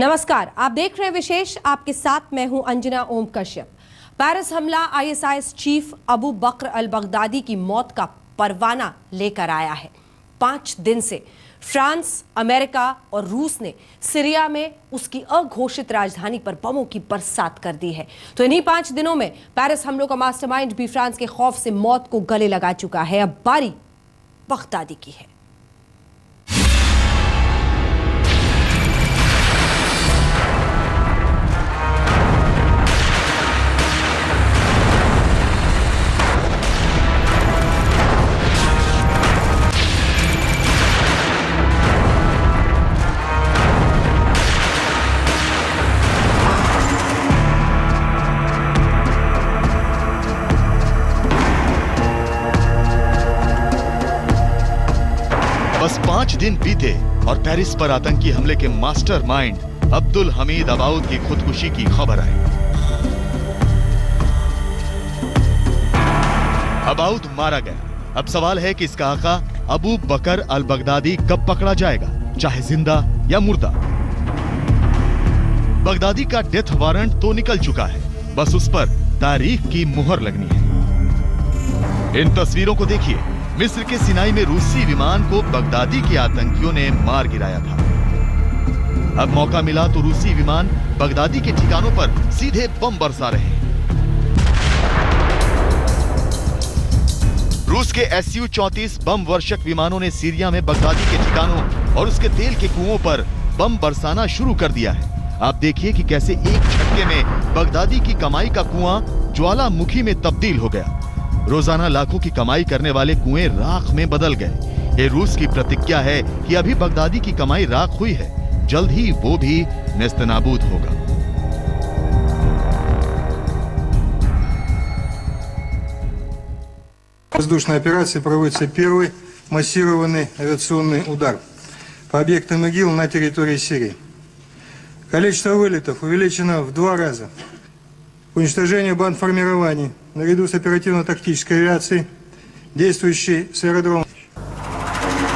नमस्कार, आप देख रहे हैं विशेष। आपके साथ मैं हूं अंजना ओम कश्यप। पेरिस हमला आईएसआईएस चीफ अबू बकर अल बगदादी की मौत का परवाना लेकर आया है। 5 दिन से फ्रांस, अमेरिका और रूस ने सीरिया में उसकी अघोषित राजधानी पर बमों की बरसात कर दी है। तो इन्हीं 5 दिनों में पेरिस हमलों का मास्टरमाइंड भी फ्रांस के खौफ से मौत को गले लगा चुका है। अब बारी बगदादी की है। बस 5 दिन बीते और पेरिस पर आतंकी हमले के मास्टरमाइंड अब्दुल हमीद अबाउद की खुदकुशी की खबर आई। अबाउद मारा गया। अब सवाल है कि इसका आका अबू बकर अल बगदादी कब पकड़ा जाएगा, चाहे जिंदा या मुर्दा। बगदादी का डेथ वारंट तो निकल चुका है, बस उस पर तारीख की मुहर लगनी है। इन तस्वीरों को देखिए। मिस्र के सिनाई में रूसी विमान को बगदादी के आतंकियों ने मार गिराया था। अब मौका मिला तो रूसी विमान बगदादी के ठिकानों पर सीधे बम बरसा रहे हैं। रूस के Su-34 बम वर्षक विमानों ने सीरिया में बगदादी के ठिकानों और उसके तेल के कुओं पर बम बरसाना शुरू कर दिया है। आप देखिए कि कैसे एक झटके में बगदादी की कमाई का कुआं ज्वालामुखी में तब्दील हो गया। रोजाना लाखों की कमाई करने वाले कुएं राख में बदल गए। ये रूस की प्रतिज्ञा है कि अभी बगदादी की कमाई राख हुई है, जल्द ही वो भी नेस्तनाबूद होगा। Воздушной операции проводится первый массированный авиационный удар по объектам ИГИЛ на территории Сирии. Количество вылетов увеличено в 2 раза. Уничтожение бандформирований наряду с оперативно-тактической авиацией, действующей с аэродрома.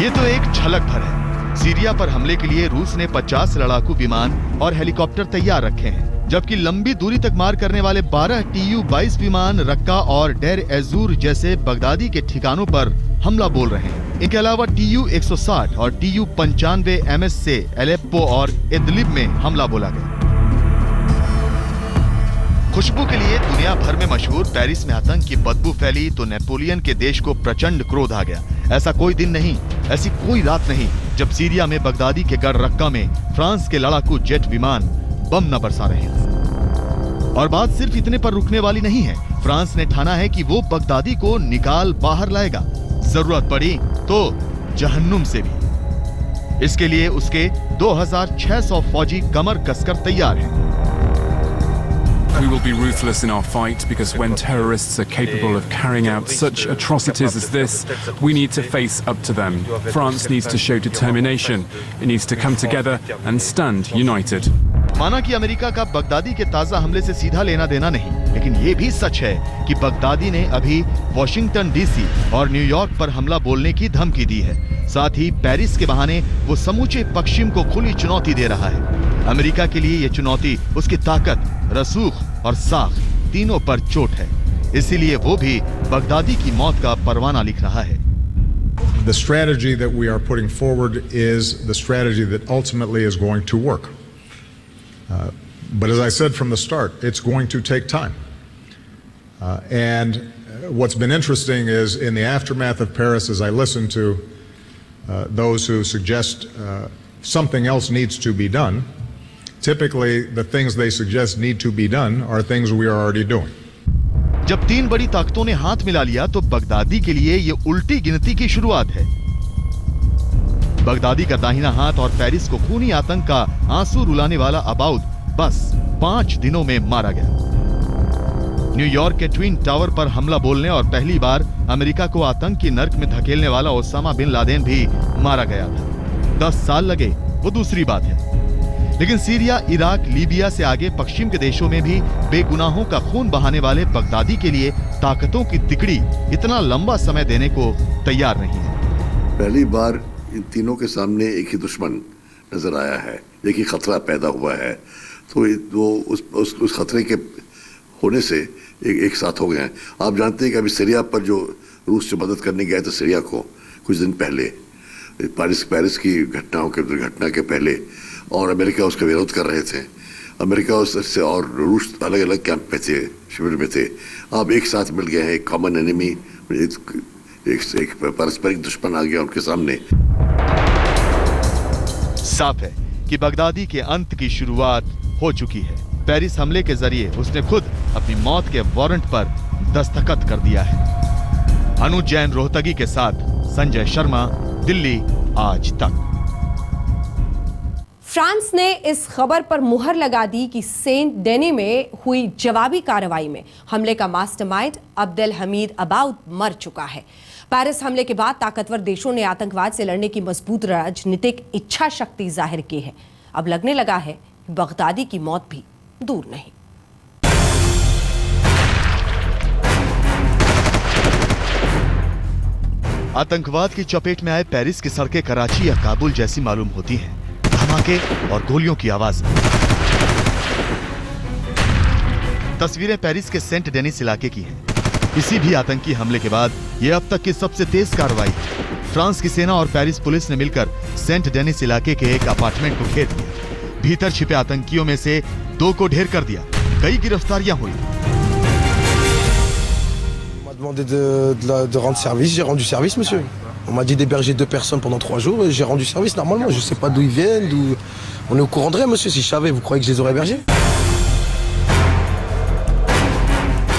ये तो एक झलक भर है। सीरिया पर हमले के लिए रूस ने 50 लड़ाकू विमान और हेलीकॉप्टर तैयार रखे हैं, जबकि लंबी दूरी तक मार करने वाले 12 Tu-22 विमान रक्का और डेर एजूर जैसे बगदादी के ठिकानों पर हमला बोल रहे हैं। इनके अलावा Tu-160 और Tu-95 MS से एलेप्पो और इदलिब में हमला बोला गया। खुशबू के लिए दुनिया भर में मशहूर पेरिस में आतंक की बदबू फैली तो नेपोलियन के देश को प्रचंड क्रोध आ गया। ऐसा कोई दिन नहीं, ऐसी कोई रात नहीं जब सीरिया में बगदादी के गढ़ रक्का में फ्रांस के लड़ाकू जेट विमान बम न बरसा रहे हैं। और बात सिर्फ इतने पर रुकने वाली नहीं है। फ्रांस ने ठाना है कि वो बगदादी को निकाल बाहर लाएगा, जरूरत पड़ी तो जहन्नुम से भी। इसके लिए उसके 2600 फौजी कमर कसकर तैयार हैं। We will be ruthless in our fight because when terrorists are capable of carrying out such atrocities as this, we need to face up to them. France needs to show determination. It needs to come together and stand united. माना कि America का Baghdadi के ताजा हमले से सीधा लेना देना नहीं, लेकिन ये भी सच है कि बगदादी ने अभी वॉशिंगटन डीसी और न्यूयॉर्क पर हमला बोलने की धमकी दी है। साथ ही पेरिस के बहाने वो समूचे पश्चिम को खुली चुनौती दे रहा है। अमेरिका के लिए ये चुनौती उसकी ताकत, रसूख और साख तीनों पर चोट है। इसीलिए वो भी बगदादी की मौत का परवाना लिख रहा है। The strategy that we are putting forward is the strategy that ultimately is going to work. But as I said from the start, it's going to take time. And what's been interesting is in the aftermath of Paris, as I listen to those who suggest something else needs to be done, typically the things they suggest need to be done are things we are already doing. जब 3 बड़ी ताकतों ने हाथ मिला लिया तो Baghdadi के लिए ये उल्टी गिनती की शुरुआत है। बगदादी का दाहिना हाथ और पेरिस को खूनी आतंक का आंसू रुलाने वाला अबाउद बस 5 दिनों में मारा गया। न्यूयॉर्क के ट्विन टावर पर हमला बोलने और पहली बार अमेरिका को आतंक की नर्क में धकेलने वाला ओसामा बिन लादेन भी मारा गया था। 10 साल लगे वो दूसरी बात है, लेकिन सीरिया, इराक, लीबिया से आगे पश्चिम के देशों में भी बेगुनाहों का खून बहाने वाले बगदादी के लिए ताकतों की तिकड़ी इतना लंबा समय देने को तैयार नहीं है। पहली बार इन तीनों के सामने एक ही दुश्मन नज़र आया है, देखिए खतरा पैदा हुआ है, तो वो उस खतरे के होने से एक साथ हो गए हैं। आप जानते हैं कि अभी सीरिया पर जो रूस से मदद करने गए थे सीरिया को कुछ दिन पहले, पेरिस की दुर्घटना के पहले, और अमेरिका उसका विरोध कर रहे थे। अमेरिका उससे और रूस अलग अलग कैंप में थे, शिविर में थे। अब एक साथ मिल गए हैं, एक कॉमन एनिमी, एक पारस्परिक दुश्मन आ गया उनके सामने। साफ है कि बगदादी के अंत की शुरुआत हो चुकी है। पेरिस हमले के जरिए उसने खुद अपनी मौत के वारंट पर दस्तखत कर दिया है। अनुज जैन रोहतगी के साथ संजय शर्मा, दिल्ली आज तक। फ्रांस ने इस खबर पर मुहर लगा दी कि सेंट डेनी में हुई जवाबी कार्रवाई में हमले का मास्टरमाइंड अब्देल हमीद अबाउद मर चुका है। पेरिस हमले के बाद ताकतवर देशों ने आतंकवाद से लड़ने की मजबूत राजनीतिक इच्छा शक्ति जाहिर की है। अब लगने लगा है कि बगदादी की मौत भी दूर नहीं। आतंकवाद की चपेट में आए पेरिस की सड़कें कराची या काबुल जैसी मालूम होती हैं। धमाके और गोलियों की आवाज। तस्वीरें पेरिस के सेंट डेनिस इलाके की हैं। किसी भी आतंकी हमले के बाद यह अब तक की सबसे तेज कार्रवाई है। फ्रांस की सेना और पेरिस पुलिस ने मिलकर सेंट डेनिस इलाके के एक अपार्टमेंट को घेर लिया। भीतर छिपे आतंकियों में से 2 को ढेर कर दिया। कई गिरफ्तारियां हुई। On m'a demandé de rendre service, j'ai rendu service, monsieur. On m'a dit d'héberger 2 personnes pendant 3 jours et j'ai rendu service normalement. Je sais pas d'où ils viennent, on est au courant de rien, monsieur. Si je savais, vous croyez que je les aurais hébergés?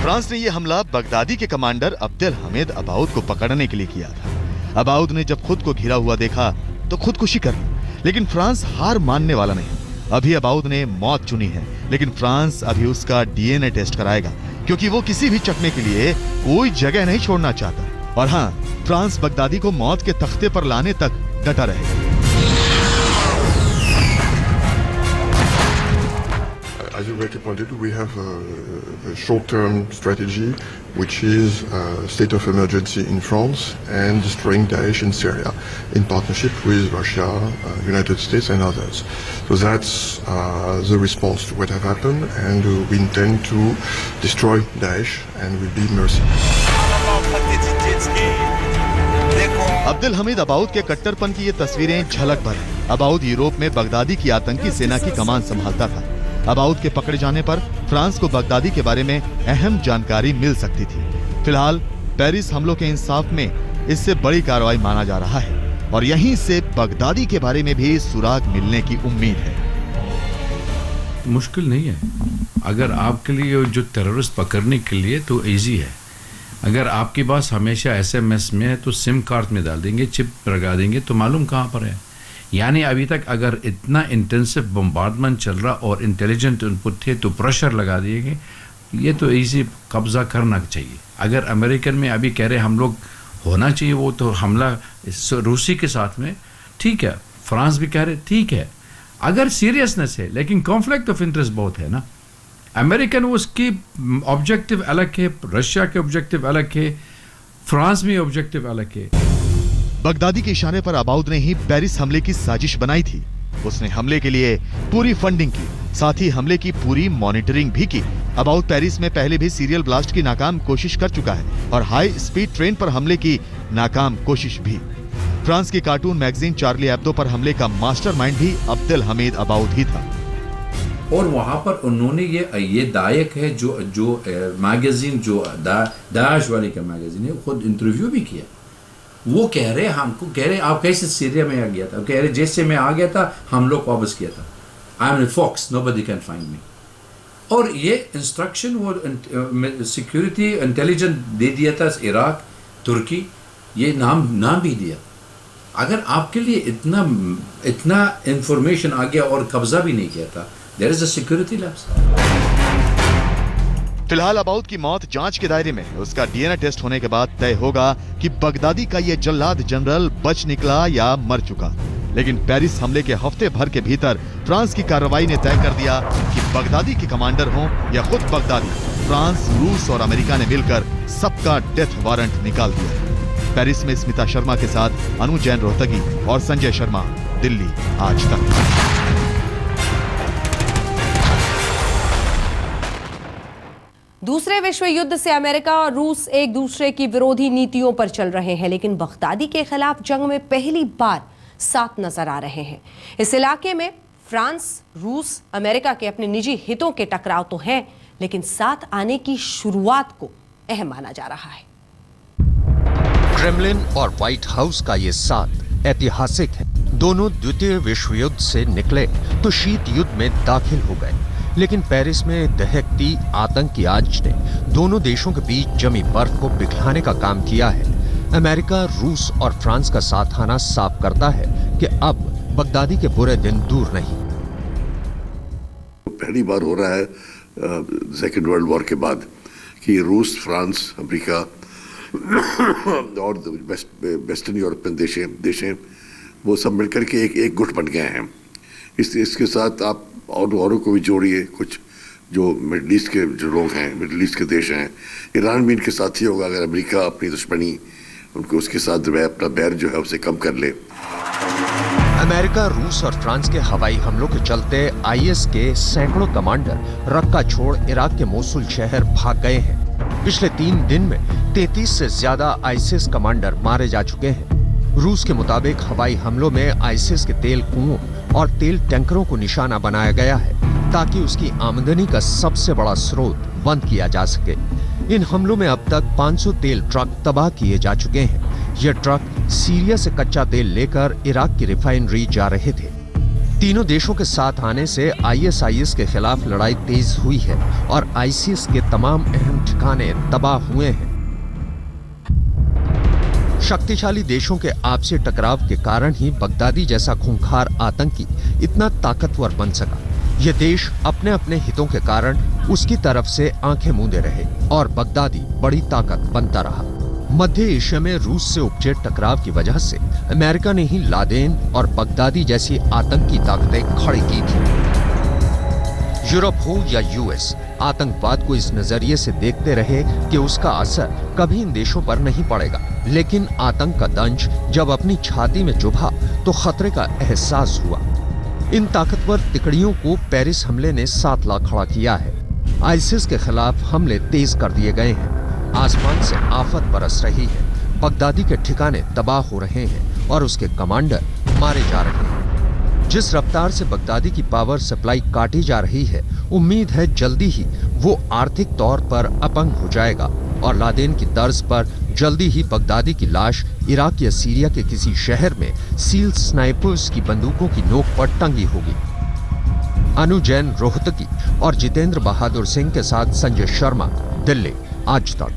France ने यह हमला Baghdadi के commander Abdel Hamid अबाउद को पकड़ने के लिए किया था। अबाउद ने जब खुद को घिरा हुआ देखा तो खुदकुशी कर ली, लेकिन फ्रांस हार मानने वाला नहीं। अभी अबाउद ने मौत चुनी है, लेकिन फ्रांस अभी उसका डीएनए टेस्ट कराएगा, क्योंकि वो किसी भी चकमे के लिए कोई जगह नहीं छोड़ना चाहता। और हाँ, फ्रांस बगदादी को मौत के तख्ते पर लाने तक डटा रहेगा। As you rightly pointed, we have a short-term strategy, which is state of emergency in France and destroying Daesh in Syria, in partnership with Russia, United States and others. So that's the response to what have happened, and we intend to destroy Daesh and we'll be merciful. Abdel Hamid Abaaoud के कट्टरपन की ये तस्वीरें झलक भर हैं। अबाउद Europe में Baghdadi की आतंकी सेना की कमान संभालता था। अबाउद के पकड़े जाने पर फ्रांस को बगदादी के बारे में अहम जानकारी मिल सकती थी। फिलहाल पेरिस हमलों के इंसाफ में इससे बड़ी कार्रवाई माना जा रहा है और यहीं से बगदादी के बारे में भी सुराग मिलने की उम्मीद है। मुश्किल नहीं है। अगर आपके लिए जो टेररिस्ट पकड़ने के लिए तो इजी है। अगर आपके पास हमेशा एसएमएस में है तो सिम कार्ड में डाल देंगे, चिप लगा देंगे तो मालूम कहाँ पर है। यानी अभी तक अगर इतना इंटेंसिव बम्बार्डमेंट चल रहा और इंटेलिजेंट इनपुट थे तो प्रेशर लगा दिए, ये तो इजी कब्जा करना चाहिए। अगर अमेरिकन में अभी कह रहे हम लोग होना चाहिए वो तो हमला रूसी के साथ में, ठीक है। फ्रांस भी कह रहे ठीक है, अगर सीरियसनेस है, लेकिन कॉन्फ्लिक्ट ऑफ इंटरेस्ट बहुत है ना। अमेरिकन उसकी ऑब्जेक्टिव अलग है, रशिया के ऑब्जेक्टिव अलग है, फ्रांस में ऑब्जेक्टिव अलग है। बगदादी के इशारे पर अबाउद ने ही पेरिस हमले की साजिश बनाई थी। उसने हमले के लिए पूरी फंडिंग की, साथ ही हमले की पूरी मॉनिटरिंग भी की। अबाउद पेरिस में पहले भी सीरियल ब्लास्ट की नाकाम कोशिश कर चुका है और हाई स्पीड ट्रेन पर हमले की नाकाम कोशिश भी। फ्रांस की कार्टून मैगजीन चार्ली एब्दो पर हमले का मास्टरमाइंड भी अब्देल हमीद अबाउद ही था। और वहाँ पर उन्होंने ये दायक है जो मैगजीन जो दाश वाली का मैगजीन है, खुद इंटरव्यू भी किया। वो कह रहे आप कैसे सीरिया में आ गया था, कह रहे जैसे मैं आ गया था हम लोग वापस किया था। I am a fox, nobody can find me. और ये इंस्ट्रक्शन वो सिक्योरिटी इंटेलिजेंस दे दिया था, इराक, तुर्की, ये नाम भी दिया। अगर आपके लिए इतना इंफॉर्मेशन आ गया और कब्जा भी नहीं किया था, there is a security lapse. फिलहाल अबाउद की मौत जांच के दायरे में है। उसका डीएनए टेस्ट होने के बाद तय होगा कि बगदादी का ये जल्लाद जनरल बच निकला या मर चुका। लेकिन पेरिस हमले के हफ्ते भर के भीतर फ्रांस की कार्रवाई ने तय कर दिया कि बगदादी के कमांडर हों या खुद बगदादी, फ्रांस, रूस और अमेरिका ने मिलकर सबका डेथ वारंट निकाल दिया। पेरिस में स्मिता शर्मा के साथ अनुज जैन रोहतगी और संजय शर्मा, दिल्ली आज तक। दूसरे विश्व युद्ध से अमेरिका और रूस एक दूसरे की विरोधी नीतियों पर चल रहे हैं, लेकिन बगदादी के खिलाफ जंग में पहली बार साथ नजर आ रहे हैं। इस इलाके में फ्रांस, रूस, अमेरिका के अपने निजी हितों के टकराव तो हैं, लेकिन साथ आने की शुरुआत को अहम माना जा रहा है। क्रेमलिन और व्हाइट हाउस का ये साथ ऐतिहासिक है। दोनों द्वितीय विश्व युद्ध से निकले तो शीत युद्ध में दाखिल हो गए, लेकिन पेरिस में दहकती आतंक की आग ने दोनों देशों के बीच जमी बर्फ को पिघलाने का काम किया है। अमेरिका, रूस और फ्रांस का साथ आना साफ करता है कि अब बगदादी के बुरे दिन दूर नहीं। पहली बार हो रहा है सेकेंड वर्ल्ड वॉर के बाद कि रूस, फ्रांस, अमेरिका और वेस्टर्न यूरोपियन देशें वो सब मिलकर के एक गुट बन गए हैं। इसके साथ आप औरों को भी जोड़िए, कुछ जो मिडल ईस्ट के जो लोग हैं, मिडल ईस्ट के देश हैं, ईरान भी इनके साथ ही होगा अगर अमेरिका अपनी दुश्मनी उनको उसके साथ अपना बैर जो है उसे कम कर ले। अमेरिका, रूस और फ्रांस के हवाई हमलों के चलते आईएस के सैकड़ों कमांडर रक्का छोड़ इराक के मोसुल शहर भाग गए हैं। पिछले 3 दिन में 33 से ज्यादा आईसिस कमांडर मारे जा चुके हैं। रूस के मुताबिक हवाई हमलों में आईसिस के तेल कुओं और तेल टैंकरों को निशाना बनाया गया है ताकि उसकी आमदनी का सबसे बड़ा स्रोत बंद किया जा सके। इन हमलों में अब तक 500 तेल ट्रक तबाह किए जा चुके हैं। ये ट्रक सीरिया से कच्चा तेल लेकर इराक की रिफाइनरी जा रहे थे। तीनों देशों के साथ आने से आईएसआईएस के खिलाफ लड़ाई तेज हुई है और आईसिस के तमाम अहम ठिकाने तबाह हुए हैं। शक्तिशाली देशों के आपसी टकराव के कारण ही बगदादी जैसा खूंखार आतंकी इतना ताकतवर बन सका। ये देश अपने अपने हितों के कारण उसकी तरफ से आंखें मूंदे रहे और बगदादी बड़ी ताकत बनता रहा। मध्य एशिया में रूस से उपजे टकराव की वजह से अमेरिका ने ही लादेन और बगदादी जैसी आतंकी ताकतें खड़ी की थी। यूरोप हो या यूएस, आतंकवाद को इस नजरिए से देखते रहे कि उसका असर कभी इन देशों पर नहीं पड़ेगा, लेकिन आतंक का दंश जब अपनी छाती में चुभा तो खतरे का एहसास हुआ। इन ताकतवर तिकड़ियों को पेरिस हमले ने साथ ला खड़ा किया है। आईसिस के खिलाफ हमले तेज कर दिए गए हैं। आसमान से आफत बरस रही है। बगदादी के ठिकाने तबाह हो रहे हैं और उसके कमांडर मारे जा रहे हैं। जिस रफ्तार से बगदादी की पावर सप्लाई काटी जा रही है, उम्मीद है जल्दी ही वो आर्थिक तौर पर अपंग हो जाएगा और लादेन की तर्ज पर जल्दी ही बगदादी की लाश इराक या सीरिया के किसी शहर में सील स्नाइपर्स की बंदूकों की नोक पर टंगी होगी। अनु जैन, रोहतकी और जितेंद्र बहादुर सिंह के साथ संजय शर्मा, दिल्ली आज तक।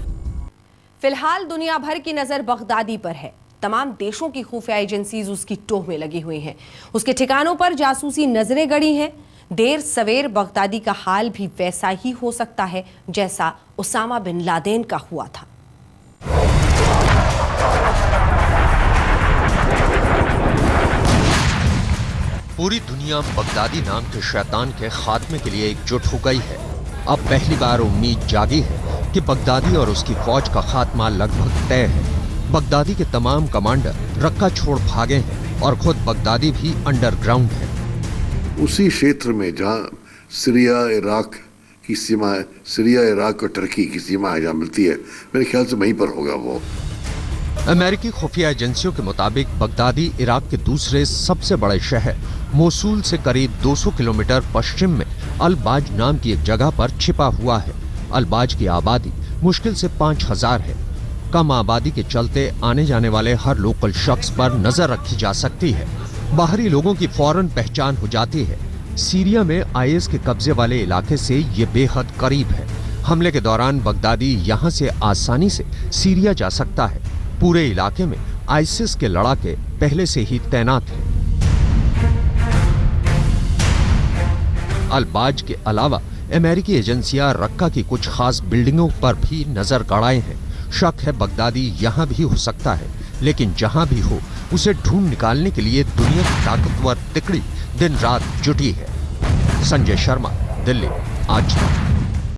फिलहाल दुनिया भर की नजर बगदादी पर है। तमाम देशों की खुफिया एजेंसीज उसकी टोह में लगी हुई हैं। उसके ठिकानों पर जासूसी नजरें गड़ी हैं। देर सवेर बगदादी का हाल भी वैसा ही हो सकता है जैसा उसामा बिन लादेन का हुआ था। पूरी दुनिया बगदादी नाम के शैतान के खात्मे के लिए एकजुट हो गई है। अब पहली बार उम्मीद जागी है कि बगदादी और उसकी फौज का खात्मा लगभग तय है। बगदादी के तमाम कमांडर रक्का छोड़ भागे हैं और खुद बगदादी भी अंडरग्राउंड है। उसी क्षेत्र में जहाँ सीरिया इराक की सीमा है, सीरिया इराक और टर्की की सीमा है जहाँ मिलती है, मेरे ख्याल से वहीं पर होगा वो। अमेरिकी खुफिया एजेंसियों के मुताबिक बगदादी इराक के दूसरे सबसे बड़े शहर मोसूल से करीब 200 किलोमीटर पश्चिम में अल-बाज नाम की एक जगह पर छिपा हुआ है। अल-बाज की आबादी मुश्किल से 5000 है। कम आबादी के चलते आने जाने वाले हर लोकल शख्स पर नजर रखी जा सकती है। बाहरी लोगों की फौरन पहचान हो जाती है। सीरिया में आईएस के कब्जे वाले इलाके से ये बेहद करीब है। हमले के दौरान बगदादी यहाँ से आसानी से सीरिया जा सकता है। पूरे इलाके में आईसिस के लड़ाके पहले से ही तैनात हैं। अल-बाज के अलावा अमेरिकी एजेंसियां रक्का की कुछ खास बिल्डिंगों पर भी नजर गड़ाए हैं। शक है बगदादी यहाँ भी हो सकता है, लेकिन जहाँ भी हो उसे ढूंढ निकालने के लिए दुनिया की ताकतवर तिकड़ी दिन रात जुटी है। संजय शर्मा, दिल्ली आज तक।